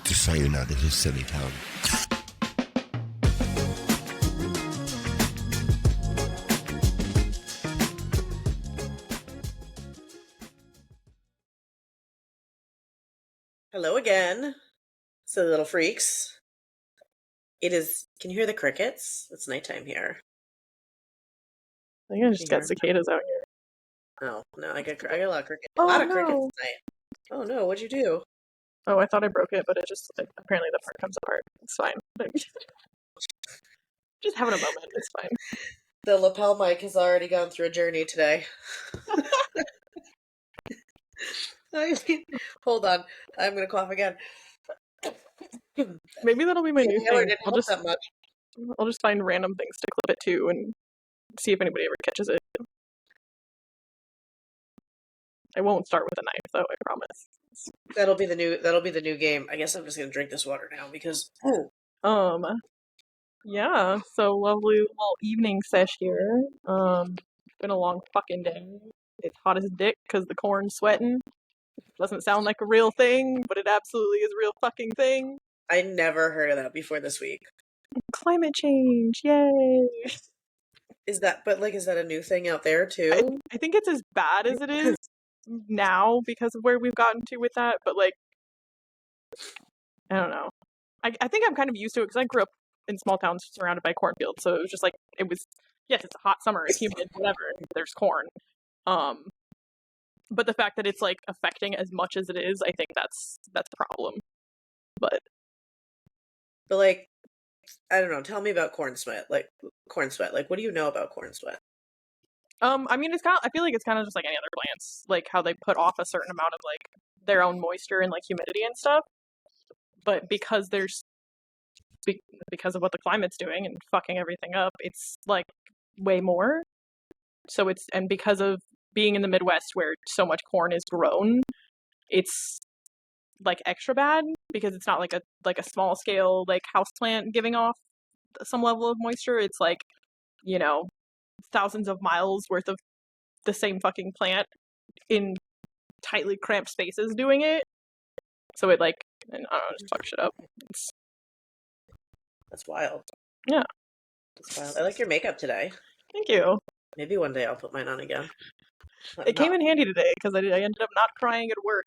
Just so you know, this is silly town. Hello again, silly little freaks. It is. Can you hear the crickets? It's nighttime here. I think I just Can you got hear 'em? cicadas out here. Oh no, I got a lot of crickets. A Oh lot of crickets no! tonight. Oh no, what'd you do? Oh, I thought I broke it, but it just apparently the part comes apart. It's fine. Just having a moment. It's fine. The lapel mic has already gone through a journey today. Hold on, I'm gonna cough again. Maybe that'll be my new Inhaler thing. didn't help that much. I'll just find random things to clip it to and see if anybody ever catches it. I won't start with a knife, though. I promise. That'll be the new game. I guess I'm just gonna drink this water now because Yeah. So lovely little evening sesh here. It's been a long fucking day. It's hot as dick because the corn's sweating. Doesn't sound like a real thing, but it absolutely is a real fucking thing. I never heard of that before this week. Climate change, yay! Is that a new thing out there too? I think it's as bad as it is now because of where we've gotten to with that, but like, I don't know. I think I'm kind of used to it because I grew up in small towns surrounded by cornfields, so it was just like, yes, it's a hot summer, it's humid, whatever, there's corn. But the fact that it's like affecting as much as it is, I think that's a problem. But like, I don't know. Tell me about corn sweat. Like corn sweat. Like, what do you know about corn sweat? I mean, I feel like it's kind of just like any other plants, like how they put off a certain amount of like their own moisture and like humidity and stuff. But because because of what the climate's doing and fucking everything up, it's like way more. So and because of being in the Midwest where so much corn is grown, it's like extra bad because it's not like a small scale like house plant giving off some level of moisture. It's like, you know, thousands of miles worth of the same fucking plant in tightly cramped spaces doing it. So it like, and I don't know, just fuck shit up. That's wild. Yeah. That's wild. I like your makeup today. Thank you. Maybe one day I'll put mine on again. It came in handy today because I ended up not crying at work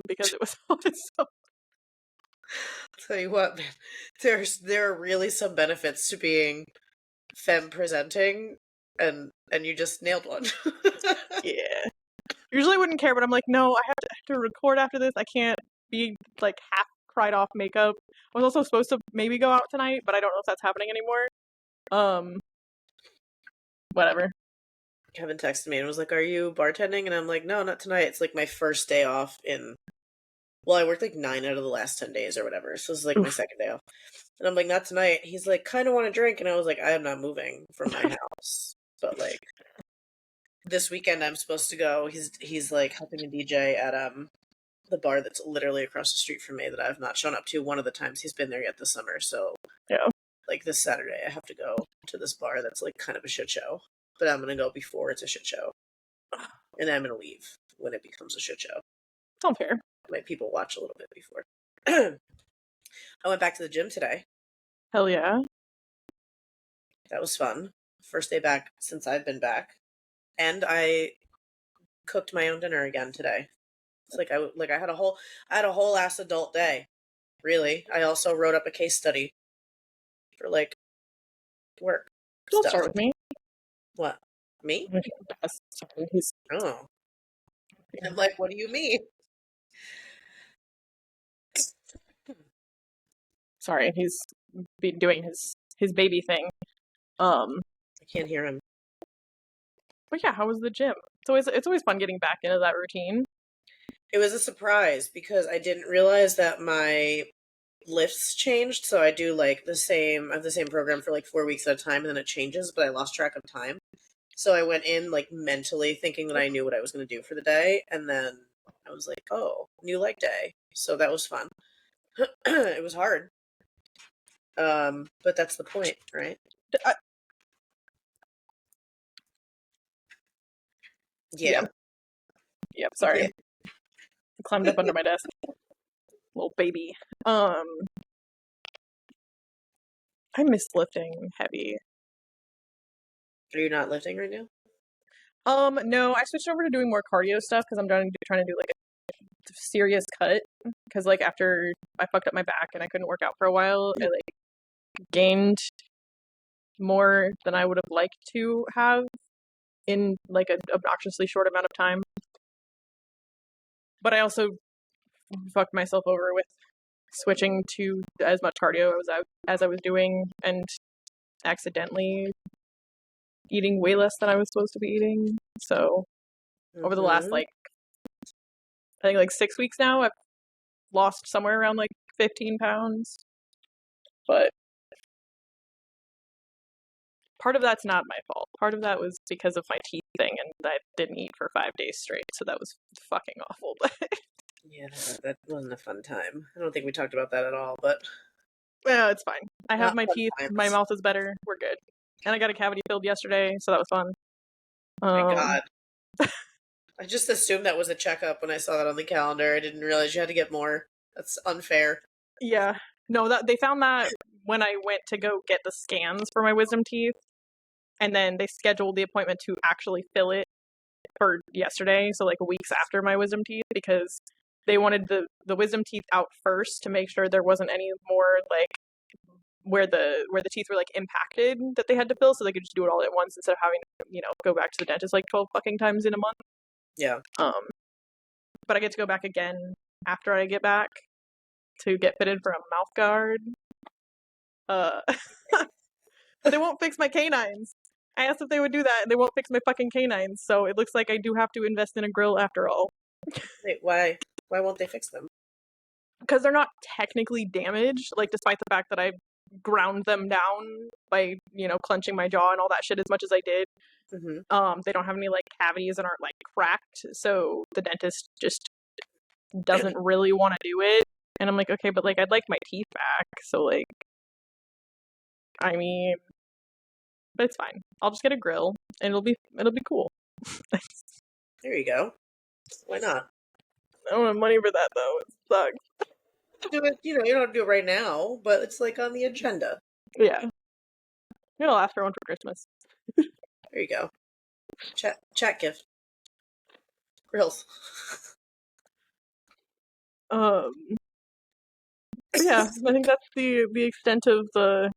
because it was so. Tell you what, man, there are really some benefits to being femme presenting, and you just nailed one. Yeah. Usually I wouldn't care, but I'm like, no, I have to record after this. I can't be like half cried off makeup. I was also supposed to maybe go out tonight, but I don't know if that's happening anymore. Whatever. Kevin texted me and was like, "Are you bartending?" And I'm like, "No, not tonight. It's like my first day off in. Well, I worked like 9 out of the last 10 days or whatever, so this is like my second day off." And I'm like, "Not tonight." He's like, "Kind of want to drink," and I was like, "I am not moving from my house." But like this weekend, I'm supposed to go. He's like helping me DJ at the bar that's literally across the street from me that I've not shown up to one of the times he's been there yet this summer. So Yeah. like this Saturday, I have to go to this bar that's like kind of a shit show, but I'm gonna go before it's a shit show, and I'm gonna leave when it becomes a shit show. Sounds fair. My people watch a little bit before. I went back to the gym today. Hell yeah. That was fun. First day back since I've been back, and I cooked my own dinner again today. It's like I had a whole ass adult day. Really, I also wrote up a case study for like work Don't stuff. start with me. What? Me? Sorry, Oh. I'm like, what do you mean? Sorry, he's doing his baby thing. I can't hear him. But yeah, how was the gym? It's always fun getting back into that routine. It was a surprise because I didn't realize that my lifts changed. So I do like I have the same program for like 4 weeks at a time, and then it changes, but I lost track of time. So I went in like mentally thinking that I knew what I was going to do for the day, and then I was like, "Oh, new leg day." So that was fun. It was hard. But that's the point, right? Yeah. Yep, sorry. Yeah. I climbed up under my desk. little baby. I miss lifting heavy. Are you not lifting right now? No, I switched over to doing more cardio stuff because I'm trying to do like a serious cut. Because like after I fucked up my back and I couldn't work out for a while, I like gained more than I would have liked to have in like an obnoxiously short amount of time. But I also fucked myself over with switching to as much cardio as I was doing and accidentally eating way less than I was supposed to be eating. So over the last like I think like 6 weeks now, I've lost somewhere around like 15 pounds. But part of that's not my fault. Part of that was because of my teeth thing, and I didn't eat for 5 days straight, so that was fucking awful. Yeah, that wasn't a fun time. I don't think we talked about that at all, but Yeah, it's fine. I have not my fun teeth. times. My mouth is better. We're good. And I got a cavity filled yesterday, so that was fun. My God. I just assumed that was a checkup when I saw that on the calendar. I didn't realize you had to get more. That's unfair. Yeah. No, that they found that when I went to go get the scans for my wisdom teeth, and then they scheduled the appointment to actually fill it for yesterday, so like weeks after my wisdom teeth, because they wanted the wisdom teeth out first to make sure there wasn't any more like where the teeth were like impacted that they had to fill, so they could just do it all at once instead of having to, go back to the dentist like 12 fucking times in a month. Yeah. But I get to go back again after I get back to get fitted for a mouth guard. But they won't fix my canines. I asked if they would do that, and they won't fix my fucking canines, so it looks like I do have to invest in a grill after all. Wait, why? Why won't they fix them? Because they're not technically damaged, like, despite the fact that I ground them down by, clenching my jaw and all that shit as much as I did. Mm-hmm. They don't have any, like, cavities and aren't, like, cracked, so the dentist just doesn't really want to do it. And I'm like, okay, but, like, I'd like my teeth back, so, like, I mean, but it's fine. I'll just get a grill, and it'll be cool. There you go. Why not? I don't have money for that, though. It sucks. Do it. You don't have to do it right now, but it's like on the agenda. Yeah. I'll ask for one for Christmas. There you go. Chat gift. Grills. Yeah, I think that's the extent of the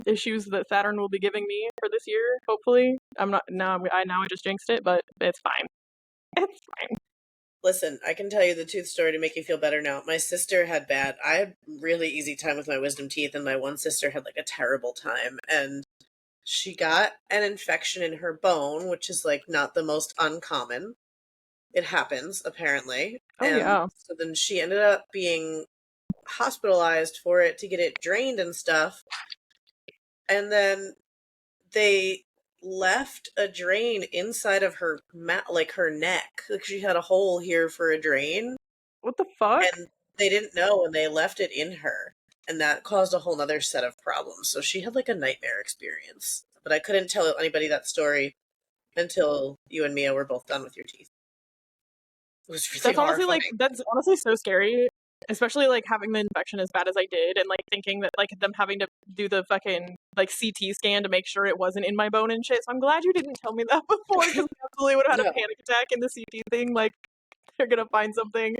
issues that Saturn will be giving me for this year. Hopefully, I'm not now. I just jinxed it, but it's fine. It's fine. Listen, I can tell you the tooth story to make you feel better now. My sister had I had really easy time with my wisdom teeth, and my one sister had like a terrible time, and she got an infection in her bone, which is like not the most uncommon. It happens, apparently. Oh, and yeah. So then she ended up being hospitalized for it to get it drained and stuff. And then they left a drain inside of her like her neck. Like she had a hole here for a drain. What the fuck? And they didn't know, and they left it in her. And that caused a whole nother set of problems. So she had like a nightmare experience. But I couldn't tell anybody that story until you and Mia were both done with your teeth. It was really That's honestly horrifying. that's honestly so scary. Especially like having the infection as bad as I did, and like thinking that like them having to do the fucking like CT scan to make sure it wasn't in my bone and shit. So I'm glad you didn't tell me that before, because I absolutely would have had a panic attack in the CT thing. Like they're gonna find something.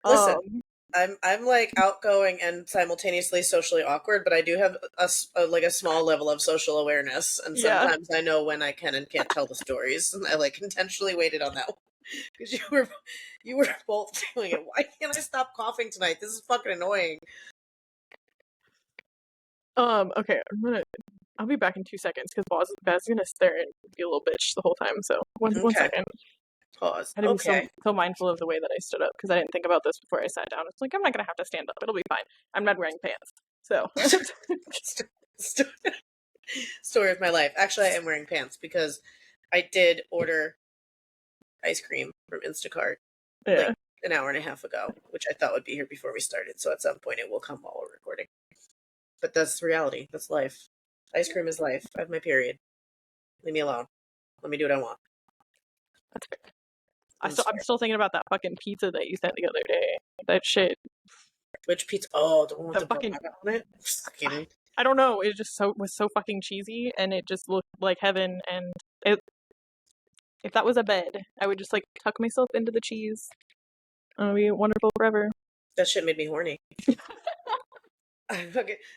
Listen, I'm like outgoing and simultaneously socially awkward, but I do have a small level of social awareness, and sometimes I know when I can and can't tell the stories, and I like intentionally waited on that one because you were both doing it. Why can't I stop coughing tonight? This is fucking annoying. Okay, I'll be back in 2 seconds because Baz is gonna stare and be a little bitch the whole time. So one second. Pause. I didn't be so mindful of the way that I stood up because I didn't think about this before I sat down. It's like, I'm not gonna have to stand up. It'll be fine. I'm not wearing pants. So story of my life. Actually, I am wearing pants because I did order ice cream from Instacart like an hour and a half ago, which I thought would be here before we started. So at some point it will come while we're recording. But that's reality. That's life. Ice cream is life. I have my period. Leave me alone. Let me do what I want. That's fair. I'm sorry. I'm still thinking about that fucking pizza that you sent the other day. That shit. Which pizza? Oh, the one with The the fucking. burrata on it? Fucking. I don't know. It just was so fucking cheesy, and it just looked like heaven. And if that was a bed, I would just like tuck myself into the cheese. It would be wonderful forever. That shit made me horny.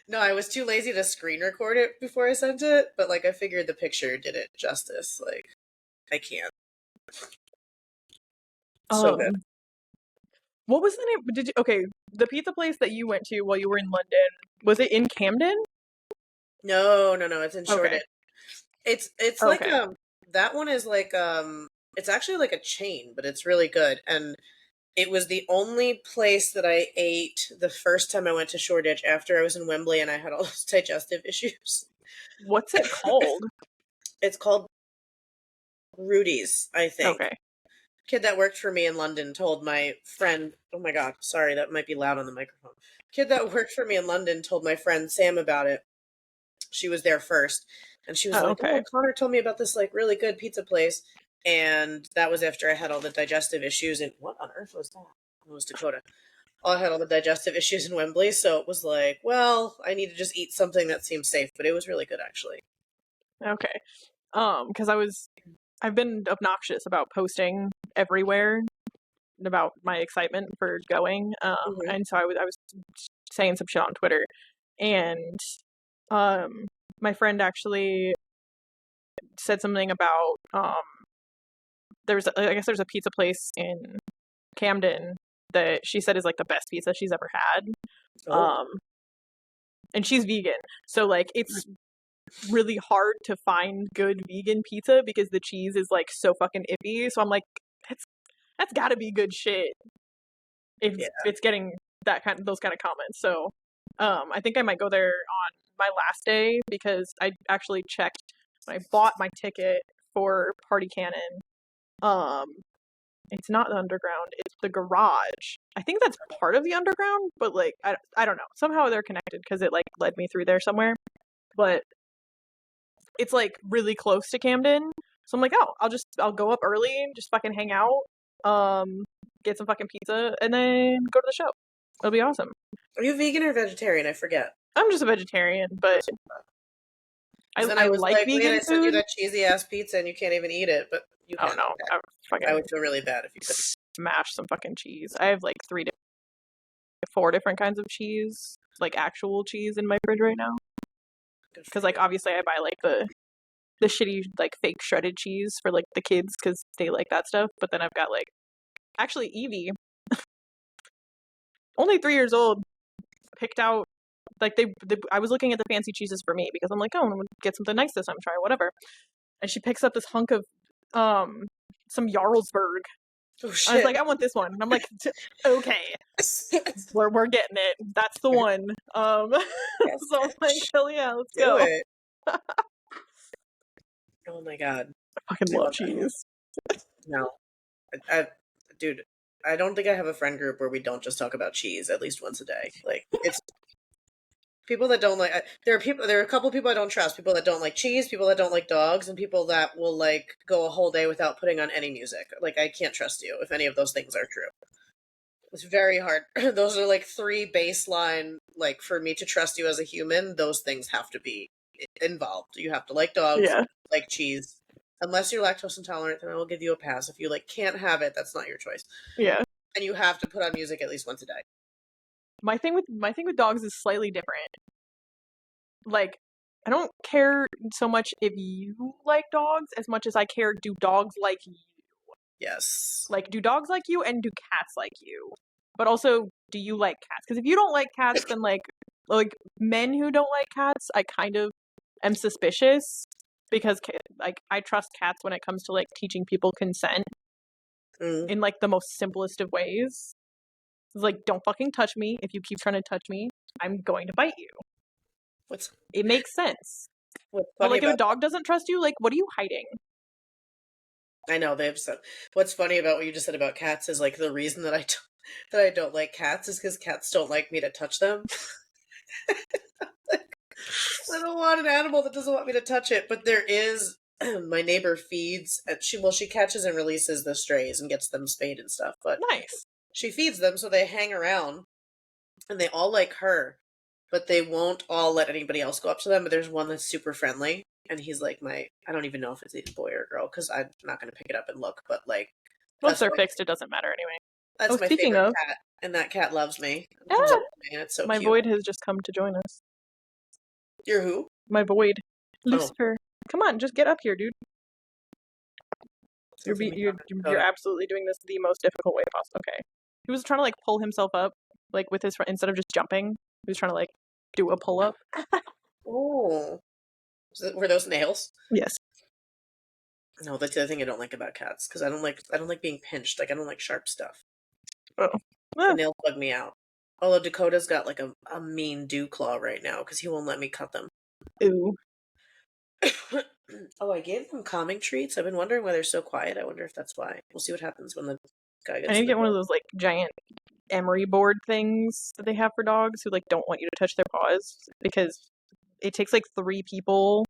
No, I was too lazy to screen record it before I sent it, but like I figured the picture did it justice. Like I can't. So good. What was the name? Okay, the pizza place that you went to while you were in London, was it in Camden? No, it's in Okay. Shoreditch. It's like Okay. that one is like it's actually like a chain, but it's really good. And it was the only place that I ate the first time I went to Shoreditch after I was in Wembley and I had all those digestive issues. What's it called? It's called Rudy's, I think. Okay. Kid that worked for me in London told my friend, oh my god, sorry, that might be loud on the microphone. Kid that worked for me in London told my friend Sam about it. She was there first, and she was like, okay. "Oh, Connor told me about this like really good pizza place," and that was after I had all the digestive issues. And what on earth was that? It was Dakota. I had all the digestive issues in Wembley, so it was like, well, I need to just eat something that seems safe, but it was really good actually. Okay. Because I've been obnoxious about posting everywhere about my excitement for going. And so I was saying some shit on Twitter, and my friend actually said something about I guess there's a pizza place in Camden that she said is like the best pizza she's ever had. Oh. And she's vegan, so like it's really hard to find good vegan pizza because the cheese is like so fucking iffy. So I'm like, that's got to be good shit if it's getting those kind of comments. So I think I might go there on my last day because I actually checked when I bought my ticket for Party Cannon. It's not the underground, it's the garage. I think that's part of the underground, but like I don't know. Somehow they're connected because it like led me through there somewhere. But it's like really close to Camden. So I'm like, oh, I'll go up early and just fucking hang out, get some fucking pizza, and then go to the show. It'll be awesome. Are you vegan or vegetarian? I forget. I'm just a vegetarian, but I was like like, vegan wait, I food. sent you that cheesy ass pizza and you can't even eat it, but you can. Oh no, I would feel really bad if you could smash some fucking cheese. I have like 4 different kinds of cheese, like actual cheese in my fridge right now. Because like obviously I buy like the shitty like fake shredded cheese for like the kids because they like that stuff. But then I've got like actually Evie, only 3 years old, picked out like I was looking at the fancy cheeses for me because I'm like, oh, I'm gonna get something nice this time, try whatever. And she picks up this hunk of some Jarlsberg. Oh, shit. I was like, I want this one. And I'm like, okay, we're getting it. That's the one. Yes, so I'm like, hell yeah, let's do go. it. Oh my god, I fucking love cheese. No, dude, I don't think I have a friend group where we don't just talk about cheese at least once a day. Like it's people that don't like. There are a couple people I don't trust. People that don't like cheese. People that don't like dogs, and people that will like go a whole day without putting on any music. Like I can't trust you if any of those things are true. It's very hard. Those are like 3 baseline. Like for me to trust you as a human, those things have to be involved. You have to like dogs, like cheese. Unless you're lactose intolerant, then I will give you a pass. If you like can't have it, that's not your choice. Yeah. And you have to put on music at least once a day. My thing with dogs is slightly different. Like, I don't care so much if you like dogs as much as I care do dogs like you. Yes. Like, do dogs like you and do cats like you? But also, do you like cats? Because if you don't like cats, then like men who don't like cats, I kind of am suspicious because like I trust cats when it comes to like teaching people consent in like the most simplest of ways. It's like, don't fucking touch me. If you keep trying to touch me, I'm going to bite you. It makes sense. But like, if a dog doesn't trust you, like, what are you hiding? I know they've said. What's funny about what you just said about cats is like the reason that I don't like cats is because cats don't like me to touch them. I don't want an animal that doesn't want me to touch it, but there is my neighbor feeds, and she catches and releases the strays and gets them spayed and stuff, but Nice. she feeds them so they hang around and they all like her, but they won't all let anybody else go up to them. But there's one that's super friendly, and he's like I don't even know if it's a boy or a girl because I'm not going to pick it up and look, but like Once they're my, fixed, it doesn't matter anyway. that's my Speaking favorite of, cat, and that cat loves me. It comes up to me, and it's so my cute. void has just come to join us. You're who? My void, Oh. Lucifer. Come on, just get up here, dude. Something we You're talked about. absolutely doing this the most difficult way possible. Okay. He was trying to like pull himself up, like with his instead of just jumping. He was trying to like do a pull up. Oh, were those nails? Yes. No, that's the other thing I don't like about cats because I don't like being pinched. Like I don't like sharp stuff. Oh. The nails bug me out. Although Dakota's got like a mean dew claw right now because he won't let me cut them. Ooh. Oh, I gave them calming treats. I've been wondering why they're so quiet. I wonder if that's why. We'll see what happens when the guy gets. I need to get one of those like giant emery board things that they have for dogs who like don't want you to touch their paws because it takes like 3 people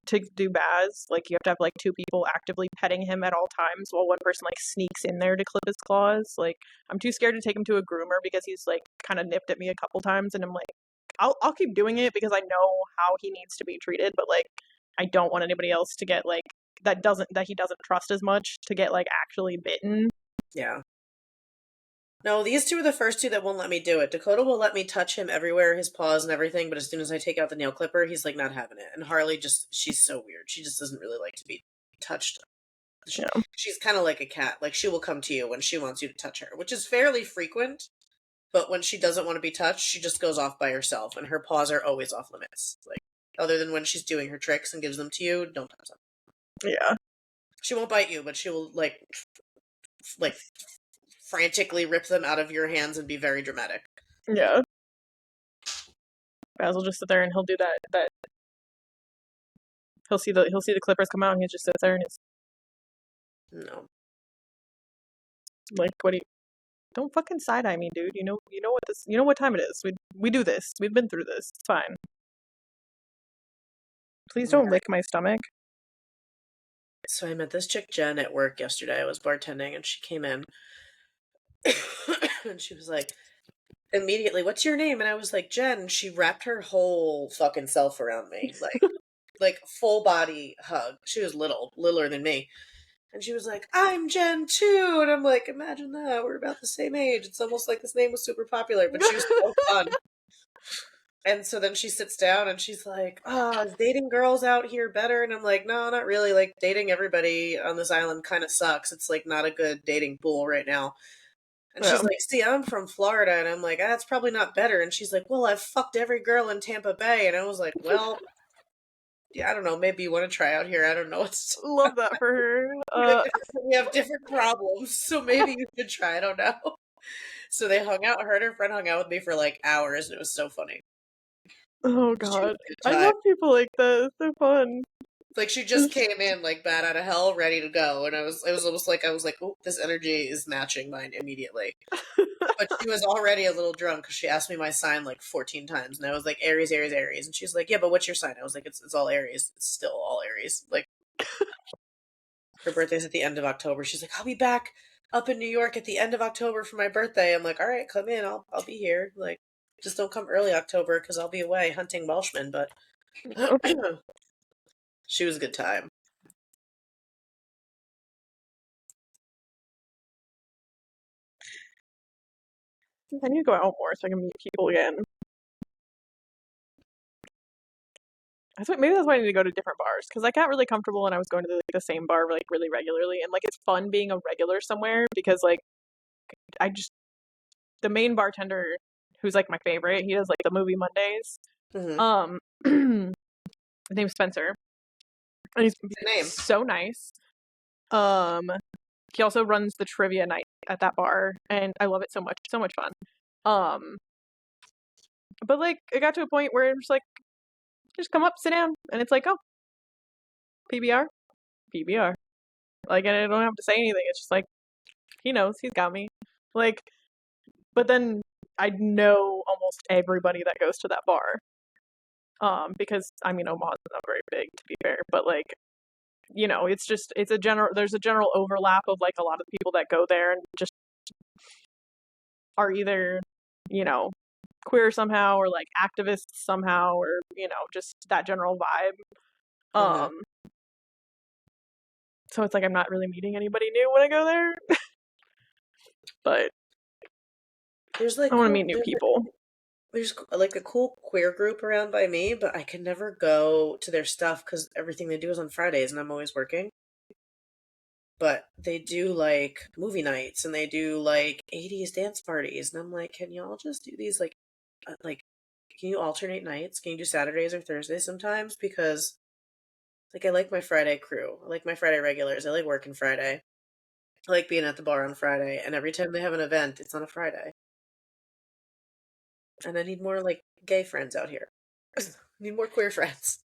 to do baths. Like you have to have like 2 people actively petting him at all times while one person like sneaks in there to clip his claws. Like I'm too scared to take him to a groomer because he's like kind of nipped at me a couple times and I'm like I'll keep doing it because I know how he needs to be treated, but like I don't want anybody else to get like that he doesn't trust as much to get like actually bitten. Yeah. No, these 2 are the first 2 that won't let me do it. Dakota will let me touch him everywhere, his paws and everything, but as soon as I take out the nail clipper, he's like not having it. And Harley she's so weird. She just doesn't really like to be touched. She's kind of like a cat. Like she will come to you when she wants you to touch her, which is fairly frequent. But when she doesn't want to be touched, she just goes off by herself, and her paws are always off limits. Like other than when she's doing her tricks and gives them to you, don't touch them. Yeah. She won't bite you, but she will like frantically rip them out of your hands and be very dramatic. Yeah. Baz will just sit there and he'll do that he'll see the clippers come out and he just sits there and it's No. like what do you don't fucking side eye me, dude. You know what time it is. We do this. We've been through this. It's fine. Please don't lick my stomach. So I met this chick Jen at work yesterday. I was bartending and she came in and she was like, immediately, what's your name? And I was like, Jen. And she wrapped her whole fucking self around me. Like full body hug. She was littler than me. And she was like, I'm Jen too. And I'm like, imagine that. We're about the same age. It's almost like this name was super popular, but she was so fun. And so then she sits down and she's like, is dating girls out here better? And I'm like, no, not really. Like, dating everybody on this island kind of sucks. It's like not a good dating pool right now. And she's like, see, I'm from Florida. And I'm like, that's probably not better. And she's like, well, I've fucked every girl in Tampa Bay. And I was like, well, yeah, I don't know. Maybe you want to try out here. I don't know. Love that for her. We have different problems. So maybe you should try. I don't know. So they hung out. Her and her friend hung out with me for like hours. And it was so funny. Oh god, I love people like this. They're fun. Like she just came in like bat out of hell, ready to go, and it was almost like I was like, oh, this energy is matching mine immediately. But she was already a little drunk because she asked me my sign like 14 times, and I was like Aries, Aries, Aries, and she's like, yeah, but what's your sign? I was like, it's all Aries. It's still all Aries. Like her birthday's at the end of October. She's like, I'll be back up in New York at the end of October for my birthday. I'm like, all right, come in. I'll be here. Like. Just don't come early October because I'll be away hunting Welshmen, but she was a good time. I need to go out more so I can meet people again. Maybe that's why I need to go to different bars because I got really comfortable and I was going to the same bar like really regularly and like it's fun being a regular somewhere because like the main bartender who's like my favorite, he does like the movie Mondays. Mm-hmm. His name's Spencer, and he's so nice. He also runs the trivia night at that bar, and I love it so much. So much fun. But like it got to a point where I'm just like, just come up, sit down, and it's like, oh, PBR. Like, and I don't have to say anything. It's just like, he knows, he's got me. Like, but then I know almost everybody that goes to that bar. Because I mean, Omaha's not very big, to be fair, but like, there's a general overlap of like a lot of people that go there and just are either, queer somehow or like activists somehow or, just that general vibe. Uh-huh. So it's like I'm not really meeting anybody new when I go there. But There's I like want to cool. meet new people. There's like a cool queer group around by me, but I can never go to their stuff because everything they do is on Fridays, and I'm always working. But they do like movie nights and they do like 80s dance parties, and I'm like, can y'all just do these like can you alternate nights? Can you do Saturdays or Thursdays sometimes? Because like I like my Friday crew, I like my Friday regulars, I like working Friday, I like being at the bar on Friday, and every time they have an event, it's on a Friday. And I need more like gay friends out here. I need more queer friends.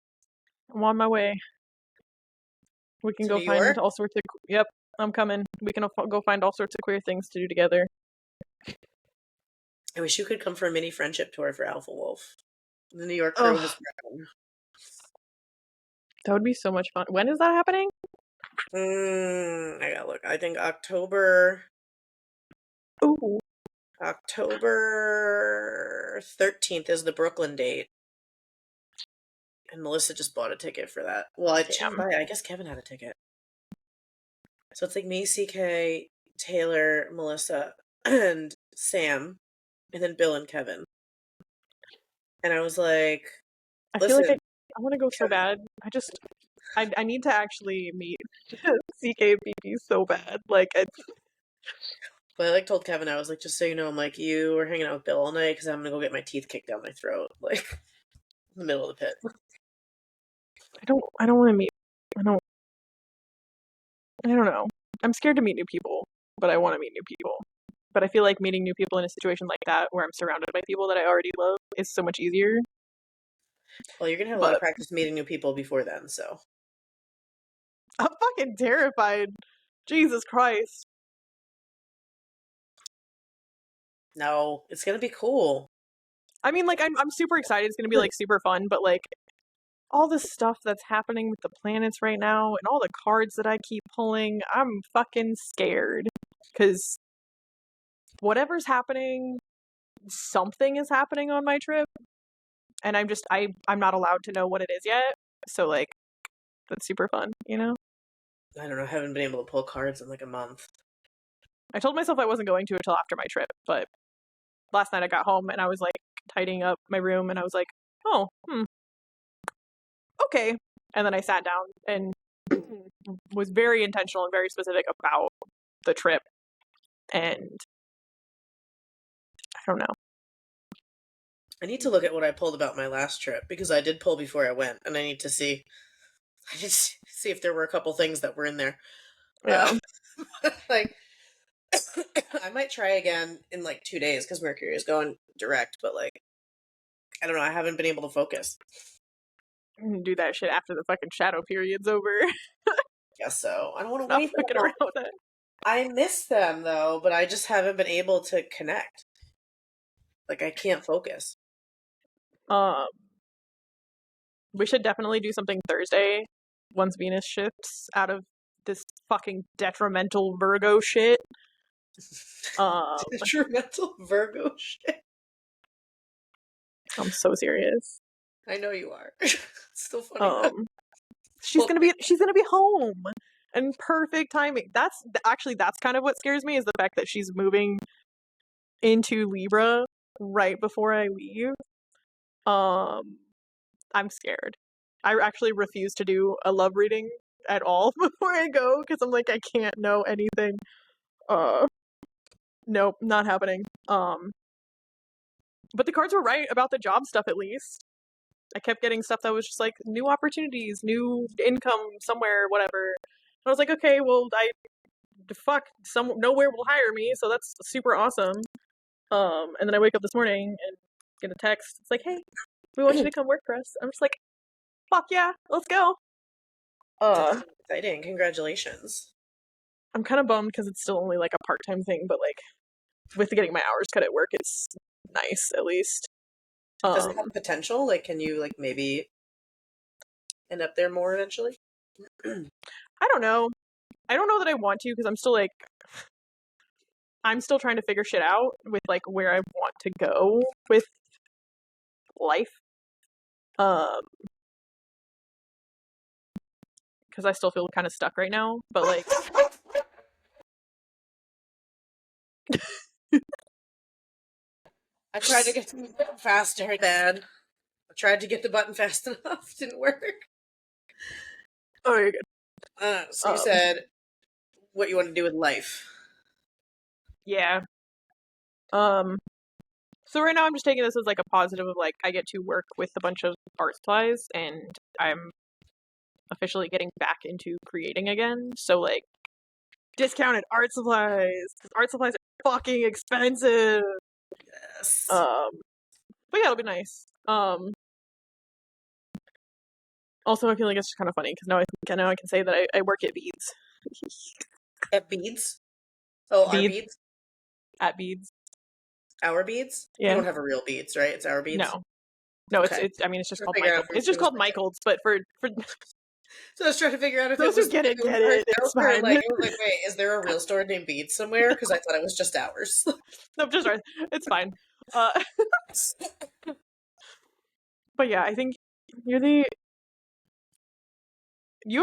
I'm on my way. We can To go New find York? all sorts of. Yep, I'm coming. We can go find all sorts of queer things to do together. I wish you could come for a mini friendship tour for Alpha Wolf. The New York crew Oh, has grown. that would be so much fun. When is that happening? I gotta look. I think Ooh, October 13th is the Brooklyn date. And Melissa just bought a ticket for that. Well, she didn't damn. buy it. I guess Kevin had a ticket. So it's like me, CK, Taylor, Melissa, and Sam, and then Bill and Kevin. And I was like, I feel like listen, I want to go so Kevin. bad. I need to actually meet CKPP so bad. Like, But I like told Kevin, I was like, just so you know, I'm like, you were hanging out with Bill all night because I'm gonna go get my teeth kicked down my throat, like in the middle of the pit. I don't want to meet. I don't. I don't know. I'm scared to meet new people, but I want to meet new people. But I feel like meeting new people in a situation like that, where I'm surrounded by people that I already love, is so much easier. Well, you're gonna have a lot of But practice meeting new people before then, so I'm fucking terrified. Jesus Christ. no, it's gonna be cool. I mean, like, I'm super excited. It's gonna be like super fun, but like all the stuff that's happening with the planets right now and all the cards that I keep pulling, I'm fucking scared. Because whatever's happening, something is happening on my trip, and I'm not allowed to know what it is yet. So like that's super fun. I don't know, I haven't been able to pull cards in like a month. I told myself I wasn't going to until after my trip, but last night I got home and I was like tidying up my room and I was like, oh, okay. And then I sat down and was very intentional and very specific about the trip. And I don't know. I need to look at what I pulled about my last trip because I did pull before I went, and I need to see. I just see if there were a couple things that were in there. Yeah. Like, I might try again in like 2 days because Mercury is going direct, but like, I don't know. I haven't been able to focus. I'm gonna do that shit after the fucking shadow period's over. Guess so. I don't want to Not wait that fucking long. around with it. I miss them though, but I just haven't been able to connect. Like, I can't focus. Um, we should definitely do something Thursday once Venus shifts out of this fucking detrimental Virgo shit. Detrimental Virgo shit. I'm so serious. I know you are. It's still funny though. She's gonna be home and perfect timing. That's kind of what scares me is the fact that she's moving into Libra right before I leave. I'm scared. I actually refuse to do a love reading at all before I go because I'm like I can't know anything. Nope, not happening. But the cards were right about the job stuff at least. I kept getting stuff that was just like new opportunities, new income somewhere, whatever. And I was like, okay, well, nowhere will hire me, so that's super awesome. And then I wake up this morning and get a text. It's like, hey, we want you to come work for us. I'm just like, fuck yeah, let's go. That's so exciting. Congratulations. I'm kind of bummed because it's still only like a part-time thing, but like with getting my hours cut at work, it's nice at least. Does it have potential? Like, can you like maybe end up there more eventually? I don't know. I don't know that I want to because I'm still like I'm still trying to figure shit out with like where I want to go with life. Because I still feel kind of stuck right now. But like, I tried to get the button faster, Dad. I tried to get the button fast enough. Didn't work. oh, you're good. So you said what you want to do with life. Yeah. So right now I'm just taking this as like a positive of like I get to work with a bunch of art supplies and I'm officially getting back into creating again. So like discounted art supplies. 'Cause art supplies are fucking expensive. Yes. But yeah, it'll be nice. Also I feel like it's just kind of funny because now I can say that I work at Beads. At Beads? Oh, our Beads. Beads? At Beads. Our Beads? Yeah. You don't have a real Beads, right? It's our Beads? No, Okay. it's I mean it's just Trying called to figure out Michael. if It's just it was called like Michael's, but for So I was trying to figure out if those it was who get it, for get a it. It's joke or fine. like it was like, wait, is there a real store named Beads somewhere? Because I thought it was just ours. No, just right. It's fine. But yeah, I think you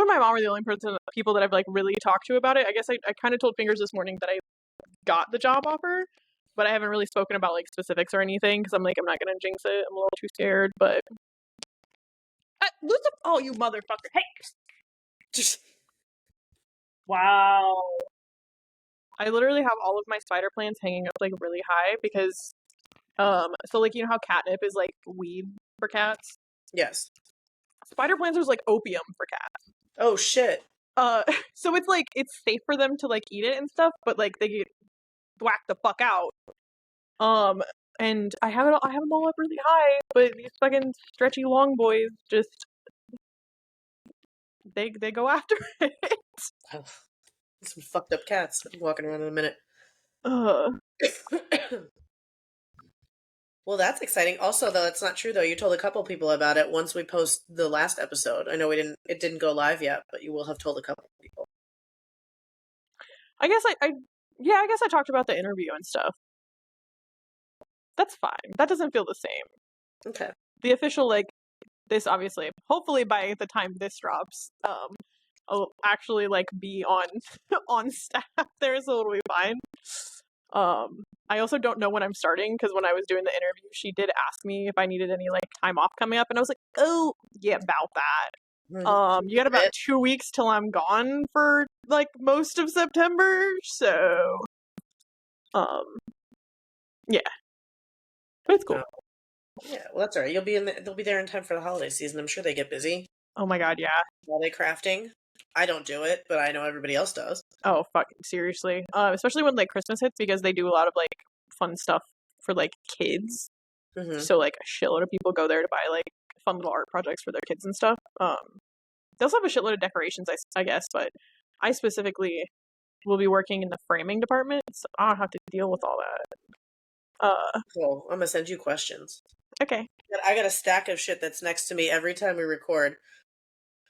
and my mom are the only people that I've like really talked to about it. I guess I kind of told Fingers this morning that I got the job offer, but I haven't really spoken about like specifics or anything because I'm like I'm not gonna jinx it. I'm a little too scared. But oh, you motherfucker! Hey, Just wow. I literally have all of my spider plants hanging up like really high because so like you know how catnip is like weed for cats. yes. Spider plants is like opium for cats. Oh shit. So it's like it's safe for them to like eat it and stuff, but like they get whacked the fuck out. And I have them all up really high, but these fucking stretchy long boys just they go after it. Oh, some fucked up cats walking around in a minute. Uh, Well, that's exciting. Also, though, that's not true. Though you told a couple people about it once we post the last episode. I know we didn't. It didn't go live yet, but you will have told a couple people. I guess I guess I talked about the interview and stuff. That's fine. That doesn't feel the same. Okay. The official like this obviously hopefully by the time this drops I'll actually like be on on staff there, so it'll be fine. I also don't know when I'm starting because when I was doing the interview she did ask me if I needed any like time off coming up and I was like, oh yeah, about that. You got about 2 weeks till I'm gone for like most of September, so yeah, but it's cool. Yeah, well, that's all right. They'll be there in time for the holiday season. I'm sure they get busy. Oh my god, yeah. Holiday crafting. I don't do it, but I know everybody else does. Oh fuck, seriously. Especially when like Christmas hits because they do a lot of like fun stuff for like kids. Mm-hmm. So like a shitload of people go there to buy like fun little art projects for their kids and stuff. They also have a shitload of decorations, I guess, but I specifically will be working in the framing department, so I don't have to deal with all that. Cool. I'm gonna send you questions. Okay. I got a stack of shit that's next to me every time we record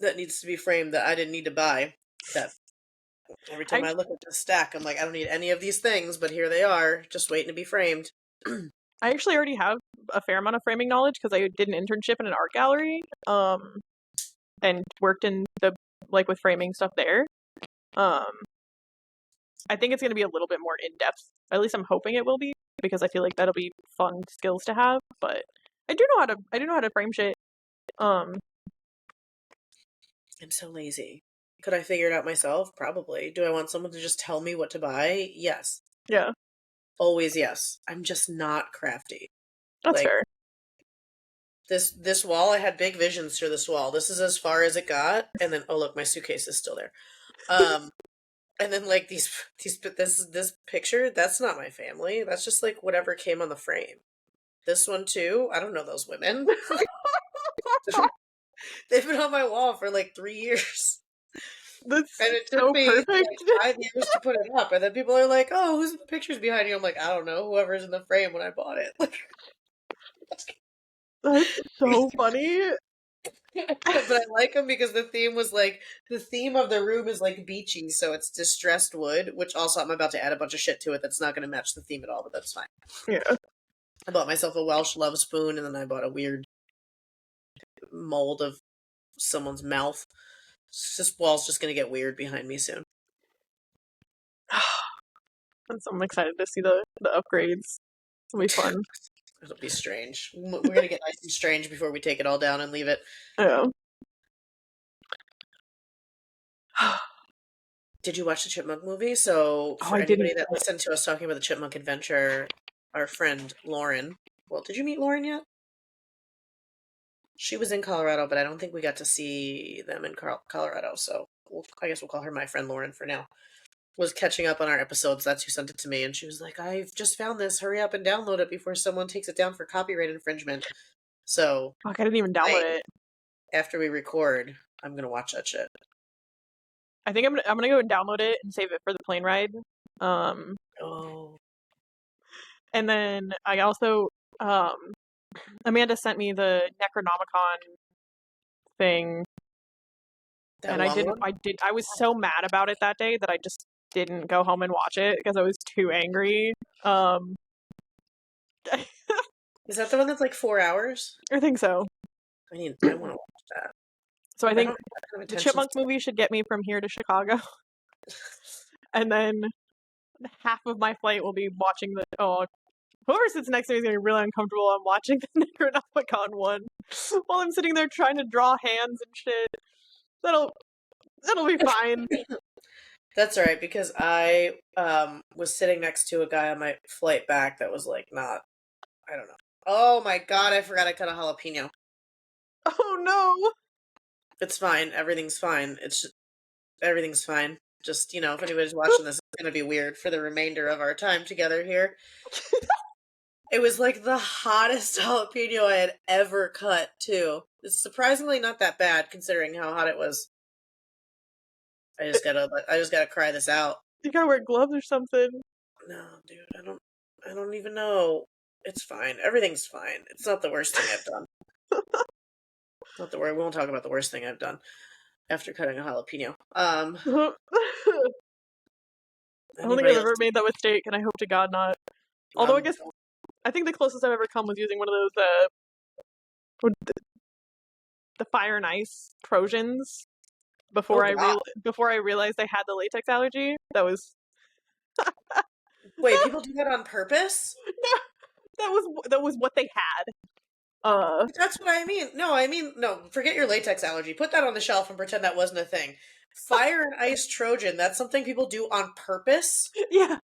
that needs to be framed that I didn't need to buy. That every time I look at the stack, I'm like, I don't need any of these things, but here they are, just waiting to be framed. I actually already have a fair amount of framing knowledge because I did an internship in an art gallery, and worked in the like with framing stuff there. I think it's going to be a little bit more in depth. At least I'm hoping it will be because I feel like that'll be fun skills to have. But I do know how to frame shit. I'm so lazy. Could I figure it out myself? Probably. Do I want someone to just tell me what to buy? Yes. Yeah. Always yes. I'm just not crafty. That's fair. This wall, I had big visions for this wall. This is as far as it got, and then oh look, my suitcase is still there. And then like this picture, that's not my family. That's just like whatever came on the frame. This one too, I don't know those women. They've been on my wall for like 3 years. That's and it took so me perfect. like 5 years to put it up. And then people are like, oh, who's in the pictures behind you? I'm like, I don't know, whoever's in the frame when I bought it. That's so funny. But I like them because the theme was like the theme of the room is like beachy, so it's distressed wood. Which also I'm about to add a bunch of shit to it that's not going to match the theme at all, but that's fine. Yeah. I bought myself a Welsh love spoon, and then I bought a weird mold of someone's mouth. This wall's just going to get weird behind me soon. I'm excited to see the upgrades. It'll be fun. It'll be strange. We're going to get nice and strange before we take it all down and leave it. Yeah. Did you watch the Chipmunk movie? So, for anybody that listened to us talking about the Chipmunk Adventure, our friend Lauren. Well, did you meet Lauren yet? She was in Colorado, but I don't think we got to see them in Colorado. So, I guess we'll call her my friend Lauren for now. Was catching up on our episodes. That's who sent it to me, and she was like, "I've just found this. Hurry up and download it before someone takes it down for copyright infringement." So, fuck, I didn't even download it. After we record, I'm gonna watch that shit. I think I'm gonna go and download it and save it for the plane ride. Oh. And then I also Amanda sent me the Necronomicon thing. And I was so mad about it that day that I just didn't go home and watch it because I was too angry. Is that the one that's like 4 hours? I think so. I want to watch that. So I think the Chipmunk movie should get me from here to Chicago. And then half of my flight will be watching whoever sits next to me is going to be really uncomfortable. I'm watching the Necronomicon one while I'm sitting there trying to draw hands and shit. That'll be fine. That's all right, because I was sitting next to a guy on my flight back that was like not, I don't know. Oh my god, I forgot I cut a jalapeno. Oh no! It's fine. Everything's fine. Everything's fine. Just, if anybody's watching this, it's going to be weird for the remainder of our time together here. It was like the hottest jalapeno I had ever cut, too. It's surprisingly not that bad considering how hot it was. I just gotta cry this out. You gotta wear gloves or something. No, dude, I don't even know. It's fine. Everything's fine. It's not the worst thing I've done. Not the worst. We won't talk about the worst thing I've done after cutting a jalapeno. I don't think I've ever made that mistake, and I hope to God not. Although I think the closest I've ever come was using one of those the fire and ice Trojans before I realized I had the latex allergy. That was. Wait, people do that on purpose? That was what they had. That's what I mean. No, forget your latex allergy. Put that on the shelf and pretend that wasn't a thing. Fire and ice Trojan, that's something people do on purpose? Yeah.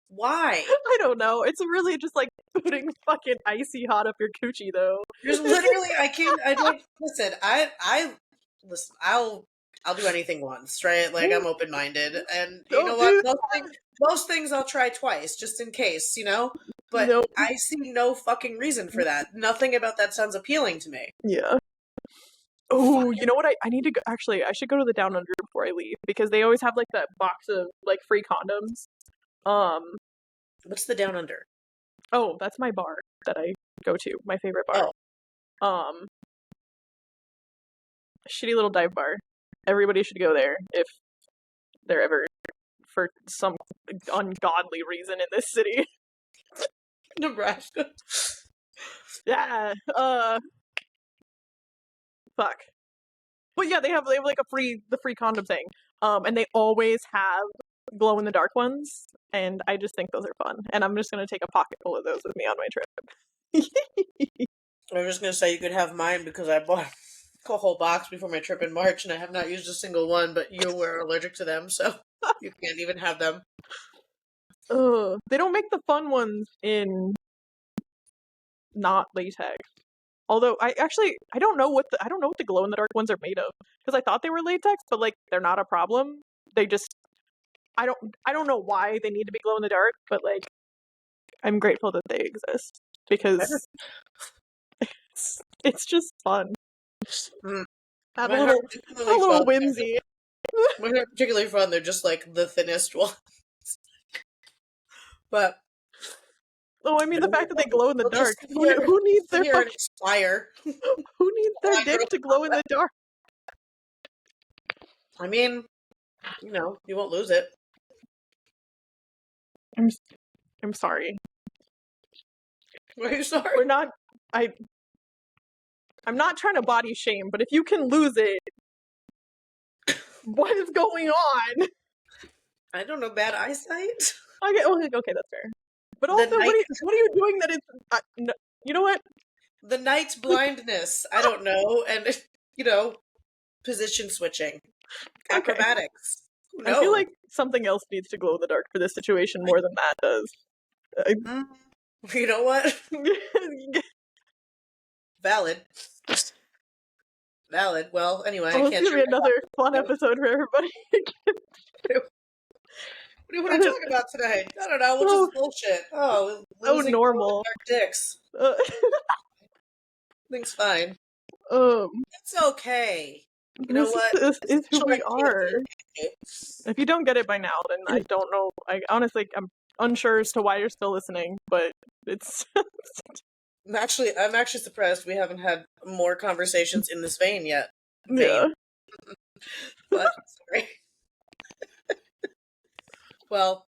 Why? I don't know. It's really just like putting fucking icy hot up your coochie, though. There's literally, listen, I'll do anything once, right? Like, I'm open-minded, and you know what? Most things I'll try twice, just in case, But nope. I see no fucking reason for that. Nothing about that sounds appealing to me. Yeah. Oh, you know what? I need to go. Actually, I should go to the Down Under before I leave because they always have like that box of like free condoms. What's the Down Under? Oh, that's my bar that I go to. My favorite bar. Oh. Shitty little dive bar. Everybody should go there if they're ever for some ungodly reason in this city. Nebraska. Yeah. Fuck. But yeah, they have like the free condom thing. And they always have glow in the dark ones, and I just think those are fun. And I'm just gonna take a pocket full of those with me on my trip. I was just gonna say you could have mine because I bought a whole box before my trip in March, and I have not used a single one. But you were allergic to them, so you can't even have them. They don't make the fun ones in not latex. Although I don't know what the glow in the dark ones are made of because I thought they were latex, but like they're not a problem. They just I don't know why they need to be glow in the dark, but like I'm grateful that they exist because it's just fun. Have a little whimsy. They're not particularly fun. They're just like the thinnest ones. But Oh, I mean the fact that they glow in the They'll dark. just sit here, Who needs sit their here and expire. who needs their dick to glow in the dark? I mean, you won't lose it. I'm sorry. Are you sorry? We're not. I'm not trying to body shame, but if you can lose it, what is going on? I don't know. Bad eyesight. Okay, that's fair. But also, what are you doing that it's? No, you know what? The night's blindness. I don't know, and position switching, acrobatics. I feel like something else needs to glow in the dark for this situation more than that does. You know what? Valid. Valid. Well, anyway, I It's can't. gonna be another fun episode for everybody. What do you want to talk about tonight? I don't know. We'll just bullshit. Oh, losing normal. dark dicks. Thing's fine. It's okay. You know what? This is who we are. Okay. If you don't get it by now, then I don't know. I honestly, I'm unsure as to why you're still listening, but it's. I'm actually surprised we haven't had more conversations in this vein yet. Yeah. But sorry. Well,